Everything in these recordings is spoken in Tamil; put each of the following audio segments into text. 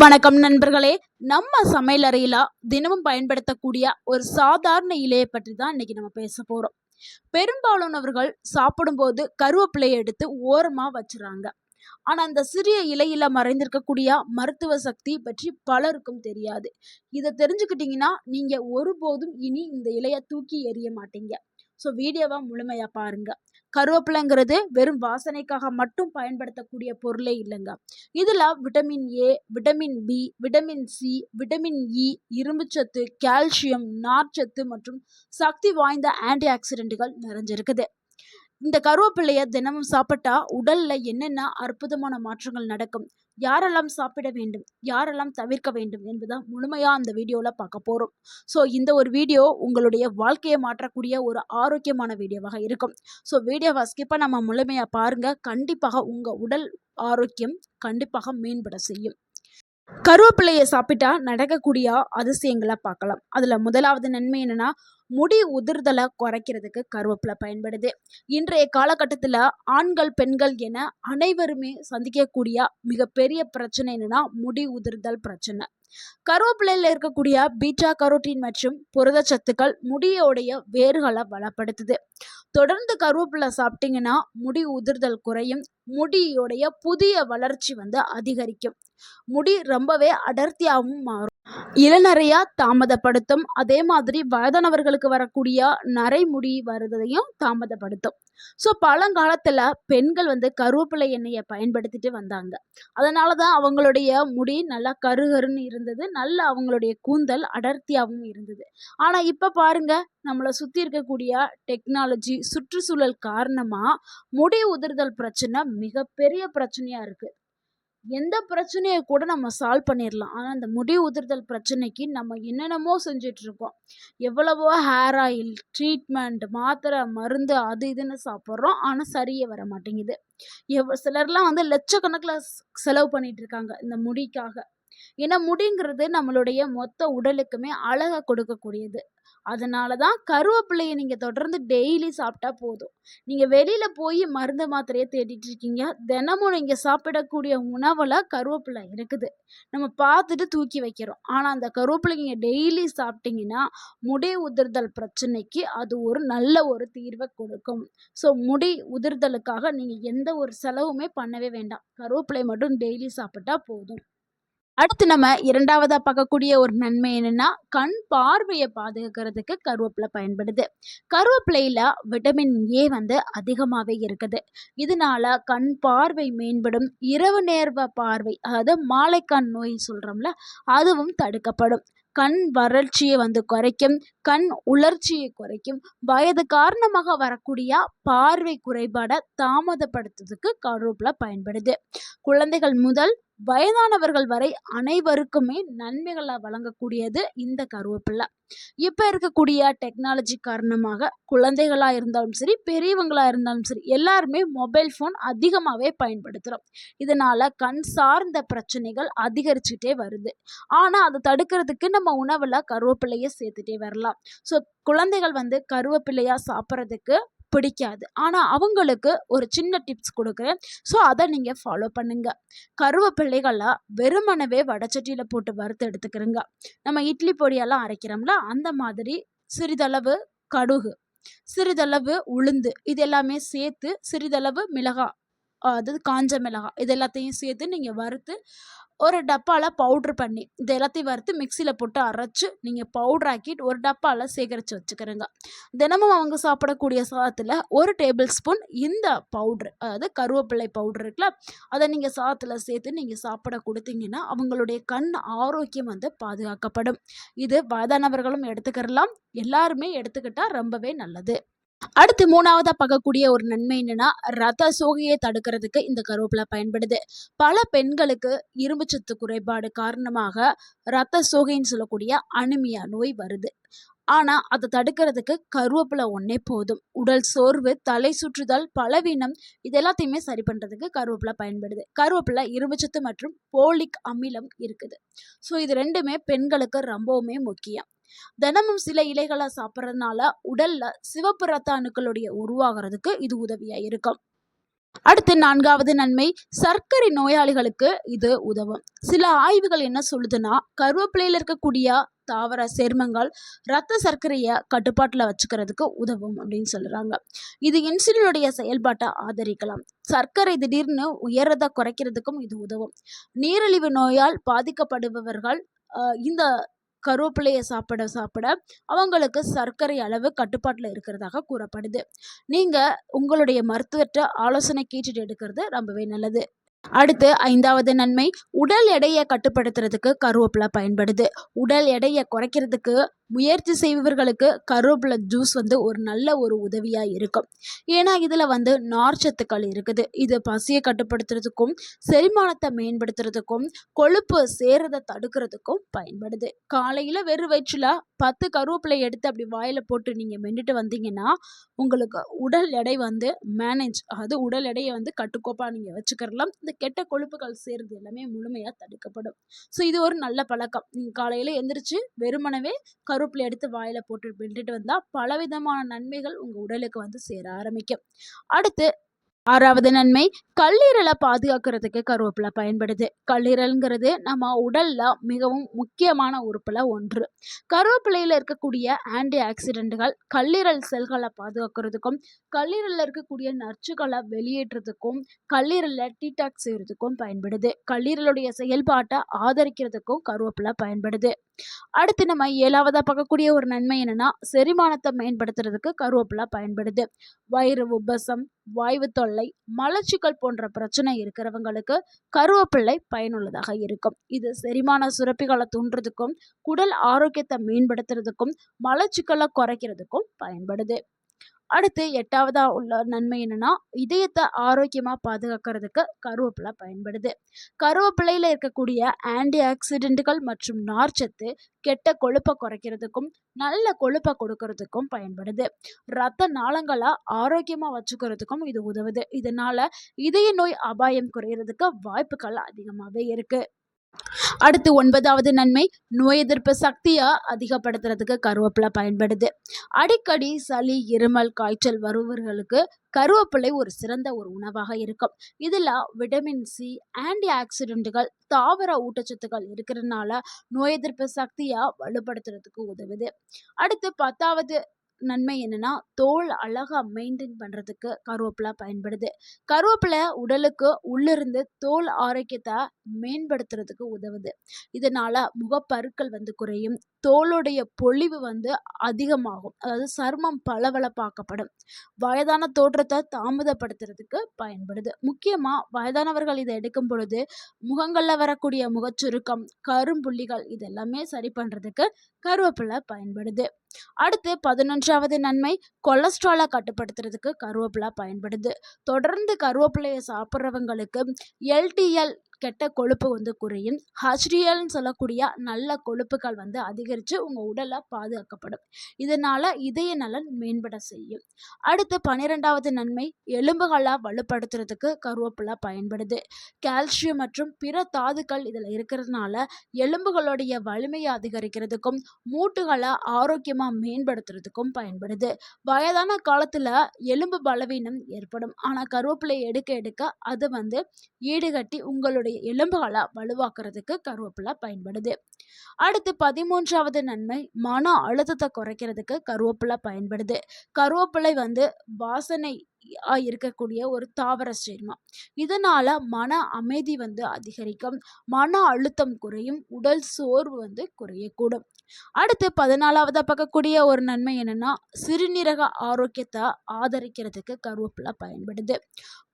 வணக்கம் நண்பர்களே. நம்ம சமையலறையில தினமும் பயன்படுத்தக்கூடிய ஒரு சாதாரண இலையை பற்றி தான் இன்னைக்கு நம்ம பேச போறோம். பெரும்பாலானவர்கள் சாப்பிடும்போது கருவேப்பிலையை எடுத்து ஓரமா வச்சுறாங்க. ஆனா அந்த சிறிய இலையில மறைந்திருக்கக்கூடிய மருத்துவ சக்தி பற்றி பலருக்கும் தெரியாது. இதை தெரிஞ்சுக்கிட்டீங்கன்னா நீங்க ஒருபோதும் இனி இந்த இலைய தூக்கி எறிய மாட்டீங்க. ஸோ வீடியோவை முழுமையா பாருங்க. கருவேப்பிலைங்கிறது வெறும் வாசனைக்காக மட்டும் பயன்படுத்தக்கூடிய பொருளே இல்லைங்க. இதுல vitamin A, vitamin B, vitamin C, vitamin E, இரும்புச்சத்து, கால்சியம், நார்ச்சத்து மற்றும் சக்தி வாய்ந்த ஆன்டி ஆக்சிடென்ட்கள் நிறைஞ்சிருக்குது. இந்த கருவேப்பிலையை தினமும் சாப்பிட்டா உடல்ல என்னென்ன அற்புதமான மாற்றங்கள் நடக்கும், யாரெல்லாம் சாப்பிட வேண்டும், யாரெல்லாம் தவிர்க்க வேண்டும் என்பதை முழுமையா அந்த வீடியோல பார்க்க போறோம். ஸோ இந்த ஒரு வீடியோ உங்களுடைய வாழ்க்கையை மாற்றக்கூடிய ஒரு ஆரோக்கியமான வீடியோவாக இருக்கும். ஸோ வீடியோவை ஸ்கிப் பண்ணாம முழுமையா பாருங்க. கண்டிப்பாக உங்க உடல் ஆரோக்கியம் கண்டிப்பாக மேம்பட செய்யும். கருவேப்பிலையை சாப்பிட்டா நடக்கக்கூடிய அதிசயங்களை பார்க்கலாம். அதுல முதலாவது நன்மை என்னன்னா, முடி உதிர்தலை குறைக்கிறதுக்கு கருவேப்பிலை பயன்படுது. இன்றைய காலகட்டத்துல ஆண்கள் பெண்கள் என அனைவருமே சந்திக்கக்கூடிய மிகப்பெரிய பிரச்சனை என்னன்னா முடி உதிர்தல் பிரச்சனை. கருவேப்பிலையில இருக்கக்கூடிய பீட்டா கரோட்டின் மற்றும் புரதச்சத்துக்கள் முடியோடைய வேர்களை பலப்படுத்துது. தொடர்ந்து கருவேப்பிலை சாப்பிட்டீங்கன்னா முடி உதிர்தல் குறையும், முடியோடைய புதிய வளர்ச்சி அதிகரிக்கும், முடி ரொம்பவே அடர்த்தியாகவும் மாறும், இளநரையா தாமதப்படுத்தும். அதே மாதிரி வயதானவர்களுக்கு வரக்கூடிய நரைமுடி வருவதையும் தாமதப்படுத்தும். ஸோ பழங்காலத்துல பெண்கள் கருவேப்பிலை எண்ணெயை பயன்படுத்திட்டு வந்தாங்க. அதனாலதான் அவங்களுடைய முடி நல்லா கருகருன்னு இருந்தது, நல்ல அவங்களுடைய கூந்தல் அடர்த்தியாகவும் இருந்தது. ஆனா இப்ப பாருங்க, நம்மளை சுத்தி இருக்கக்கூடிய டெக்னாலஜி சுற்றுச்சூழல் காரணமா முடி உதிர்தல் பிரச்சனை மிகப்பெரிய பிரச்சனையா இருக்கு. எந்த பிரச்சனையை கூட நம்ம சால்வ் பண்ணிடலாம். ஆனா அந்த முடி உதிர்தல் பிரச்சனைக்கு நம்ம என்னென்னமோ செஞ்சுட்டு இருக்கோம். எவ்வளவோ ஹேர் ஆயில் ட்ரீட்மெண்ட், மாத்திரை, மருந்து, அது இதுன்னு சாப்பிட்றோம். ஆனா சரியே வர மாட்டேங்குது. சிலர்லாம் லட்சக்கணக்கில் செலவு பண்ணிட்டு இருக்காங்க இந்த முடிக்காக. ஏன்னா முடிங்கிறது நம்மளுடைய மொத்த உடலுக்குமே அழகை கொடுக்கக்கூடியது. அதனாலதான் கருவேப்பிலையை நீங்க தொடர்ந்து டெய்லி சாப்பிட்டா போதும். நீங்க வெளியில போய் மருந்து மாத்திரையை தேடிட்டு இருக்கீங்க, தினமும் நீங்க சாப்பிடக்கூடிய உணவுல கருவேப்பிலை இருக்குது, நம்ம பார்த்துட்டு தூக்கி வைக்கிறோம். ஆனா அந்த கருவேப்பிலை நீங்க டெய்லி சாப்பிட்டீங்கன்னா முடி உதிர்தல் பிரச்சனைக்கு அது ஒரு நல்ல ஒரு தீர்வை கொடுக்கும். ஸோ முடி உதிர்தலுக்காக நீங்க எந்த ஒரு செலவுமே பண்ணவே வேண்டாம், கருவேப்பிலை மட்டும் டெய்லி சாப்பிட்டா போதும். அடுத்து நம்ம இரண்டாவதா பார்க்கக்கூடிய ஒரு நன்மை என்னன்னா, கண் பார்வையை பாதுகாக்கிறதுக்கு கருவேப்பிலை பயன்படுது. கருவேப்பிலையில விட்டமின் ஏ அதிகமாகவே இருக்குது. இதனால கண் பார்வை மேம்படும், இரவு நேர பார்வை அதாவது மாலைக்கண் நோய் சொல்றோம்ல, அதுவும் தடுக்கப்படும். கண் வறட்சியை குறைக்கும், கண் உலர்ச்சியை குறைக்கும், வயது காரணமாக வரக்கூடிய பார்வை குறைபாடை தாமதப்படுத்துறதுக்கு கருவேப்பிலை பயன்படுது. குழந்தைகள் முதல் வயதானவர்கள் வரை அனைவருக்குமே நன்மைகளை வழங்கக்கூடியது இந்த கருவேப்பிலை. இப்ப இருக்கக்கூடிய டெக்னாலஜி காரணமாக குழந்தைகளா இருந்தாலும் சரி, பெரியவங்களா இருந்தாலும் சரி, எல்லாருமே மொபைல் போன் அதிகமாகவே பயன்படுத்துறோம். இதனால கண் சார்ந்த பிரச்சனைகள் அதிகரிச்சுட்டே வருது. ஆனா அதை தடுக்கிறதுக்கு நம்ம உணவுல கருவேப்பிலையை சேர்த்துட்டே வரலாம். ஸோ குழந்தைகள் கருவேப்பிலையா சாப்பிட்றதுக்கு பிடிக்காது. ஆனா அவங்களுக்கு ஒரு சின்ன டிப்ஸ் கொடுக்குறேன். ஸோ அதை நீங்க ஃபாலோ பண்ணுங்க. கருவேப்பிலைகளை வெறுமனவே வடச்சட்டியில போட்டு வறுத்து எடுத்துக்கிறோங்க. நம்ம இட்லி பொடியெல்லாம் அரைக்கிறோம்ல, அந்த மாதிரி சிறிதளவு கடுகு, சிறிதளவு உளுந்து, இது எல்லாமே சேர்த்து சிறிதளவு மிளகாய், அதாவது காஞ்ச மிளகாய், இது எல்லாத்தையும் சேர்த்து நீங்கள் வறுத்து ஒரு டப்பாவில் பவுட்ரு பண்ணி, இது எல்லாத்தையும் வறுத்து மிக்சியில் போட்டு அரைச்சி நீங்கள் பவுட்ராக்கிட்டு ஒரு டப்பாவில் சேகரித்து வச்சுக்கிறேங்க. தினமும் அவங்க சாப்பிடக்கூடிய சாதத்தில் ஒரு டேபிள் ஸ்பூன் இந்த பவுட்ரு, அதாவது கருவேப்பிலை பவுட்ரு இருக்குல்ல, அதை நீங்கள் சாதத்தில் சேர்த்து நீங்கள் சாப்பிட கொடுத்தீங்கன்னா அவங்களுடைய கண் ஆரோக்கியம் பாதுகாக்கப்படும். இது வயதானவர்களும் எடுத்துக்கிறலாம், எல்லாருமே எடுத்துக்கிட்டால் ரொம்பவே நல்லது. அடுத்து மூணாவதா பார்க்கக்கூடிய ஒரு நன்மை என்னன்னா, ரத்த சோகையை தடுக்கிறதுக்கு இந்த கருவேப்பிலை பயன்படுது. பல பெண்களுக்கு இரும்புச்சத்து குறைபாடு காரணமாக ரத்த சோகைன்னு சொல்லக்கூடிய அனிமியா நோய் வருது. ஆனா அதை தடுக்கிறதுக்கு கருவேப்பிலை ஒன்னே போதும். உடல் சோர்வு, தலை சுற்றுதல், பலவீனம், இது எல்லாத்தையுமே சரி பண்றதுக்கு கருவேப்பிலை பயன்படுது. கருவேப்பிலை இரும்புச்சத்து மற்றும் போலிக் அமிலம் இருக்குது. ஸோ இது ரெண்டுமே பெண்களுக்கு ரொம்பவுமே முக்கியம். தினமும் சில இலைகளை சாப்பிட்றதுனால உடல்ல சிவப்பு ரத்த அணுக்களுடைய உருவாகிறதுக்கு இது உதவியா இருக்கும். அடுத்து 4வது நன்மை, சர்க்கரை நோயாளிகளுக்கு இது உதவும். சில ஆய்வுகள் என்ன சொல்லுதுன்னா, கருவேப்பிலையில இருக்கக்கூடிய தாவர சேர்மங்கள் ரத்த சர்க்கரைய கட்டுப்பாட்டுல வச்சுக்கிறதுக்கு உதவும் அப்படின்னு சொல்றாங்க. இது இன்சுலினுடைய செயல்பாட்டை ஆதரிக்கலாம். சர்க்கரை திடீர்னு உயரத குறைக்கிறதுக்கும் இது உதவும். நீரிழிவு நோயால் பாதிக்கப்படுபவர்கள் இந்த கருவேப்பிலைய சாப்பிட சாப்பிட அவங்களுக்கு சர்க்கரை அளவு கட்டுப்பாட்டுல இருக்கிறதாக கூறப்படுது. நீங்க உங்களுடைய மருத்துவர்ட்ட ஆலோசனை கேட்டுட்டு எடுக்கிறது ரொம்பவே நல்லது. அடுத்து 5வது நன்மை, உடல் எடையை கட்டுப்படுத்துறதுக்கு கருவேப்பிலை பயன்படுது. உடல் எடையை குறைக்கிறதுக்கு முயற்சி செய்பவர்களுக்கு கருவேப்பிலை ஜூஸ் ஒரு நல்ல ஒரு உதவியா இருக்கும். ஏன்னா இதுல நார்ச்சத்துக்கள் இருக்குது. இது பசியை கட்டுப்படுத்துறதுக்கும் செரிமானத்தை மேம்படுத்துறதுக்கும் கொழுப்பு சேரதை தடுக்கிறதுக்கும் பயன்படுது. காலையில வெறும் வயிற்றுல 10 கருவேப்பிலை எடுத்து அப்படி வாயில போட்டு நீங்க மென்னுட்டு வந்தீங்கன்னா உங்களுக்கு உடல் எடை மேனேஜ், அதாவது உடல் எடையை கட்டுக்கோப்பா நீங்க வச்சுக்கிறலாம். இந்த கெட்ட கொழுப்புகள் சேர்றது எல்லாமே முழுமையா தடுக்கப்படும். ஸோ இது ஒரு நல்ல பழக்கம். நீங்க காலையில எந்திரிச்சு வெறுமனவே கருவேப்பிலை எடுத்து வாயில போட்டு மென்னுட்டு வந்தா பலவிதமான நன்மைகள் உங்க உடலுக்கு சேர ஆரம்பிக்கும். அடுத்து 6வது நன்மை, கல்லீரலை பாதுகாக்கிறதுக்கு கருவேப்பிலை பயன்படுது. கல்லீரல்ங்கிறது நம்ம உடல்ல மிகவும் முக்கியமான உறுப்புல ஒன்று. கருவேப்பிலையில இருக்கக்கூடிய ஆன்டி ஆக்சிடென்ட்கள் கல்லீரல் செல்களை பாதுகாக்கிறதுக்கும் கல்லீரல்ல இருக்கக்கூடிய நச்சுக்களை வெளியேற்றதுக்கும் கல்லீரலை டீடாக்ஸ் செய்யறதுக்கும் பயன்படுது. கல்லீரலுடைய செயல்பாட்டை ஆதரிக்கிறதுக்கும் கருவேப்பிலை பயன்படுது. அடுத்து நம்ம 7வதா பார்க்கக்கூடிய ஒரு நன்மை என்னன்னா, செரிமானத்தை மேம்படுத்துறதுக்கு கருவேப்பிலை பயன்படுது. வயிறு உப்பசம், வாய்வு தொல்லை, மலச்சிக்கல் போன்ற பிரச்சனை இருக்கிறவங்களுக்கு கருவேப்பிள்ளை பயனுள்ளதாக இருக்கும். இது செரிமான சுரப்பிகளை தூண்டுறதுக்கும் குடல் ஆரோக்கியத்தை மேம்படுத்துறதுக்கும் மலச்சிக்கலை குறைக்கிறதுக்கும் பயன்படுது. அடுத்து 8வதா உள்ள நன்மை என்னன்னா, இதயத்தை ஆரோக்கியமா பாதுகாக்கிறதுக்கு கருவேப்பிலை பயன்படுது. கருவேப்பிலையில இருக்கக்கூடிய ஆன்டி ஆக்சிடென்ட்கள் மற்றும் நார்ச்சத்து கெட்ட கொழுப்பை குறைக்கிறதுக்கும் நல்ல கொழுப்பை கொடுக்கறதுக்கும் பயன்படுது. ரத்த நாளங்களை ஆரோக்கியமா வச்சுக்கிறதுக்கும் இது உதவுது. இதனால இதய நோய் அபாயம் குறையறதுக்கு வாய்ப்புகள் அதிகமாவே இருக்கு. அடுத்து 9வது நன்மை, நோய் எதிர்ப்பு சக்தியை அதிகப்படுத்துறதுக்கு கருவேப்பிலை பயன்படுது. அடிக்கடி சளி, இருமல், காய்ச்சல் வருபவர்களுக்கு கருவேப்பிலை ஒரு சிறந்த ஒரு உணவாக இருக்கும். இதுல விட்டமின் சி, ஆன்டி ஆக்சிடென்ட்கள், தாவர ஊட்டச்சத்துக்கள் இருக்கிறதுனால நோய் எதிர்ப்பு சக்தியை வலுப்படுத்துறதுக்கு உதவுது. அடுத்து 10வது நன்மை என்னன்னா, தோல் அழகா மெயின்டைன் பண்றதுக்கு கருவேப்பிலை பயன்படுது. கருவேப்பிலை உடலுக்கு உள்ளிருந்து தோல் ஆரோக்கியத்தை மேம்படுத்துறதுக்கு உதவுது. இதனால முகப்பருக்கள் குறையும். தோலுடைய பொலிவு அதிகமாகும். அதாவது சருமம் பளபளப்பாக்கப்படும். வயதான தோற்றத்தை தாமதப்படுத்துறதுக்கு பயன்படுது. முக்கியமா வயதானவர்கள் இதை எடுக்கும் பொழுது முகங்கள்ல வரக்கூடிய முகச்சுருக்கம், கரும்புள்ளிகள் இதெல்லாமே சரி பண்றதுக்கு கருவேப்பிலை பயன்படுது. அடுத்து 11வது நன்மை, கொலஸ்ட்ராலை கட்டுப்படுத்துறதுக்கு கருவேப்பிலை பயன்படுது. தொடர்ந்து கருவேப்பிலையை சாப்பிட்றவங்களுக்கு எல்டிஎல் கெட்ட கொழுப்பு குறையும். ஹச்டிஎல்னு சொல்லக்கூடிய நல்ல கொழுப்புகள் அதிகரித்து உங்கள் உடலை பாதுகாக்கப்படும். இதனால் இதய நலன் மேம்பட செய்யும். அடுத்து 12வது நன்மை, எலும்புகளை வலுப்படுத்துறதுக்கு கருவேப்பிலை பயன்படுது. கால்சியம் மற்றும் பிற தாதுக்கள் இதில் இருக்கிறதுனால எலும்புகளுடைய வலிமையை அதிகரிக்கிறதுக்கும் மூட்டுகளை ஆரோக்கியமாக மேம்படுத்துறதுக்கும் பயன்படுது. வயதான காலத்தில் எலும்பு பலவீனம் ஏற்படும். ஆனால் கருவேப்பிலை எடுக்க எடுக்க அது ஈடுகட்டி உங்களுடைய எலும்புகளை வலுவாக்குறதுக்கு கருவேப்பிலை பயன்படுது. அடுத்து 13வது நன்மை, மன அழுத்தத்தை குறைக்கிறதுக்கு கருவேப்பிலை பயன்படுது. கருவேப்பிலை வாசனை இருக்கக்கூடிய ஒரு தாவர சேர்மம். இதனால மன அமைதி அதிகரிக்கும், மன அழுத்தம் குறையும், உடல் சோர்வு குறையக்கூடும். அடுத்து 14வதா பார்க்கக்கூடிய ஒரு நன்மை என்னன்னா, சிறுநீரக ஆரோக்கியத்தை ஆதரிக்கிறதுக்கு கருவேப்பிலை பயன்படுது.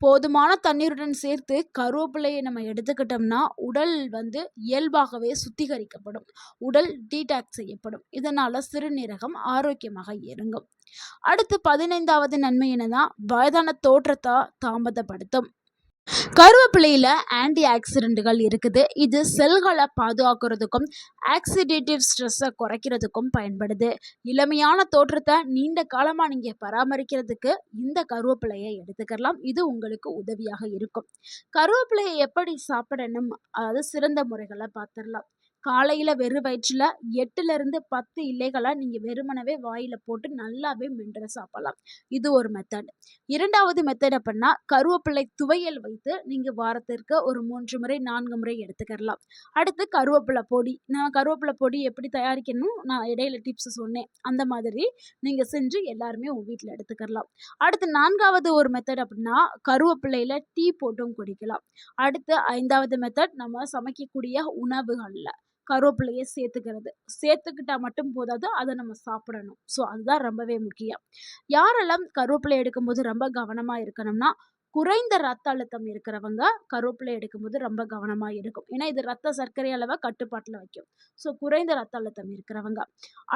போதுமான தண்ணீருடன் சேர்த்து கருவேப்பிலையை நம்ம எடுத்துக்கிட்டோம்னா உடல் இயல்பாகவே சுத்திகரிக்கப்படும், உடல் டீடாக்ஸ் செய்யப்படும். இதனால சிறுநீரகம் ஆரோக்கியமாக இயங்கும். அடுத்து 15வது நன்மை என்னன்னா, வயதான தோற்றத்தை தாமதப்படுத்தும். கருவேப்பிலையில ஆன்டி ஆக்சிடென்ட்கள் இருக்குது. இது செல்களை பாதுகாக்கிறதுக்கும் ஆக்சிடேட்டிவ் ஸ்ட்ரெஸ்ஸை குறைக்கிறதுக்கும் பயன்படுது. இளமையான தோற்றத்தை நீண்ட காலமாக நீங்கள் பராமரிக்கிறதுக்கு இந்த கருவேப்பிலையை எடுத்துக்கலாம். இது உங்களுக்கு உதவியாக இருக்கும். கருவேப்பிலையை எப்படி சாப்பிடணும், அதாவது சிறந்த முறைகளை பார்த்துடலாம். காலையில் வெறும் வயிற்றில் 8லேருந்து 10 இலைகளை நீங்கள் வெறுமனவே வாயில் போட்டு நல்லாவே மென்று சாப்பிடலாம். இது ஒரு மெத்தட். 2வது மெத்தட் அப்படின்னா கருவேப்பிலை துவையல் வைத்து நீங்கள் வாரத்திற்கு ஒரு 3 முறை 4 முறை எடுத்துக்கலாம். அடுத்து கருவேப்பிலை பொடி. நான் கருவேப்பிலை பொடி எப்படி தயாரிக்கணும் நான் இடையில டிப்ஸ் சொன்னேன். அந்த மாதிரி நீங்கள் செஞ்சு எல்லாருமே உங்கள் வீட்டில் எடுத்துக்கலாம். அடுத்து 4வது ஒரு மெத்தட் அப்படின்னா கருவேப்பிலையில் டீ போட்டும் குடிக்கலாம். அடுத்து 5வது மெத்தட் நம்ம சமைக்கக்கூடிய உணவுகளில் கருவேப்பிலையை சேர்த்துக்கிட்டா மட்டும் போதாது, அதை நம்ம சாப்பிடணும். ஸோ அதுதான் ரொம்பவே முக்கியம். யாரெல்லாம் கருவேப்பிலை எடுக்கும்போது ரொம்ப கவனமாக இருக்கணும்னா குறைந்த ரத்த அழுத்தம் இருக்கிறவங்க கருவேப்பிலை எடுக்கும்போது ரொம்ப கவனமாக இருக்கும். ஏன்னா இது ரத்த சர்க்கரை அளவை கட்டுப்பாட்டில் வைக்கும். ஸோ குறைந்த ரத்த அழுத்தம் இருக்கிறவங்க.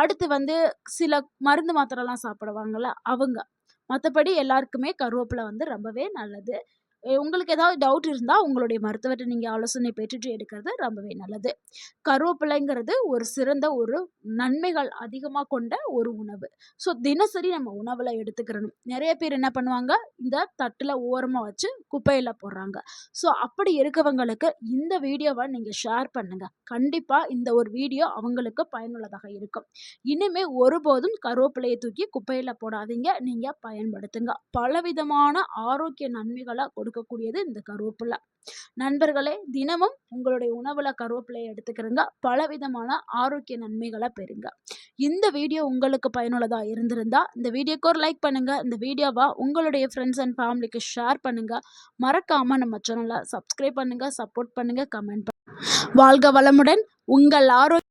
அடுத்து சில மருந்து மாத்திரைலாம் சாப்பிடுவாங்கள்ல அவங்க. மற்றபடி எல்லாருக்குமே கருவேப்பிலை ரொம்பவே நல்லது. உங்களுக்கு ஏதாவது டவுட் இருந்தால் உங்களுடைய மருத்துவர்கிட்ட நீங்கள் ஆலோசனை பெற்றுட்டு எடுக்கிறது ரொம்பவே நல்லது. கருவேப்பிலைங்கிறது ஒரு சிறந்த ஒரு நன்மைகள் அதிகமாக கொண்ட ஒரு உணவு. ஸோ தினசரி நம்ம உணவில் எடுத்துக்கிறணும். நிறைய பேர் என்ன பண்ணுவாங்க, இந்த தட்டில் ஓரமாக வச்சு குப்பையில் போடுறாங்க. ஸோ அப்படி இருக்கவங்களுக்கு இந்த வீடியோவை நீங்கள் ஷேர் பண்ணுங்கள். கண்டிப்பாக இந்த ஒரு வீடியோ அவங்களுக்கு பயனுள்ளதாக இருக்கும். இனிமே ஒருபோதும் கருவேப்பிலையை தூக்கி குப்பையில் போடாதீங்க, நீங்கள் பயன்படுத்துங்க. பலவிதமான ஆரோக்கிய நன்மைகளை கொடுக்கக்கூடியது இந்த கருவேப்பிலை. நண்பர்களே, தினமும் உங்களுடைய உணவுல கருவேப்பிலையை எடுத்துக்கிறங்க. பலவிதமான ஆரோக்கிய நன்மைகளை பெறுங்க. இந்த வீடியோ உங்களுக்கு பயனுள்ளதா இருந்திருந்தா இந்த வீடியோக்கு ஒரு லைக் பண்ணுங்க. இந்த வீடியோவை உங்களுடைய ஃப்ரெண்ட்ஸ் அண்ட் ஃபேமிலிக்கு ஷேர் பண்ணுங்க. மறக்காம நம்ம சேனலை சப்ஸ்கிரைப் பண்ணுங்க, சப்போர்ட் பண்ணுங்க, கமெண்ட் பண்ணுங்க. வாழ்க வளமுடன். உங்கள் ஆரோக்கிய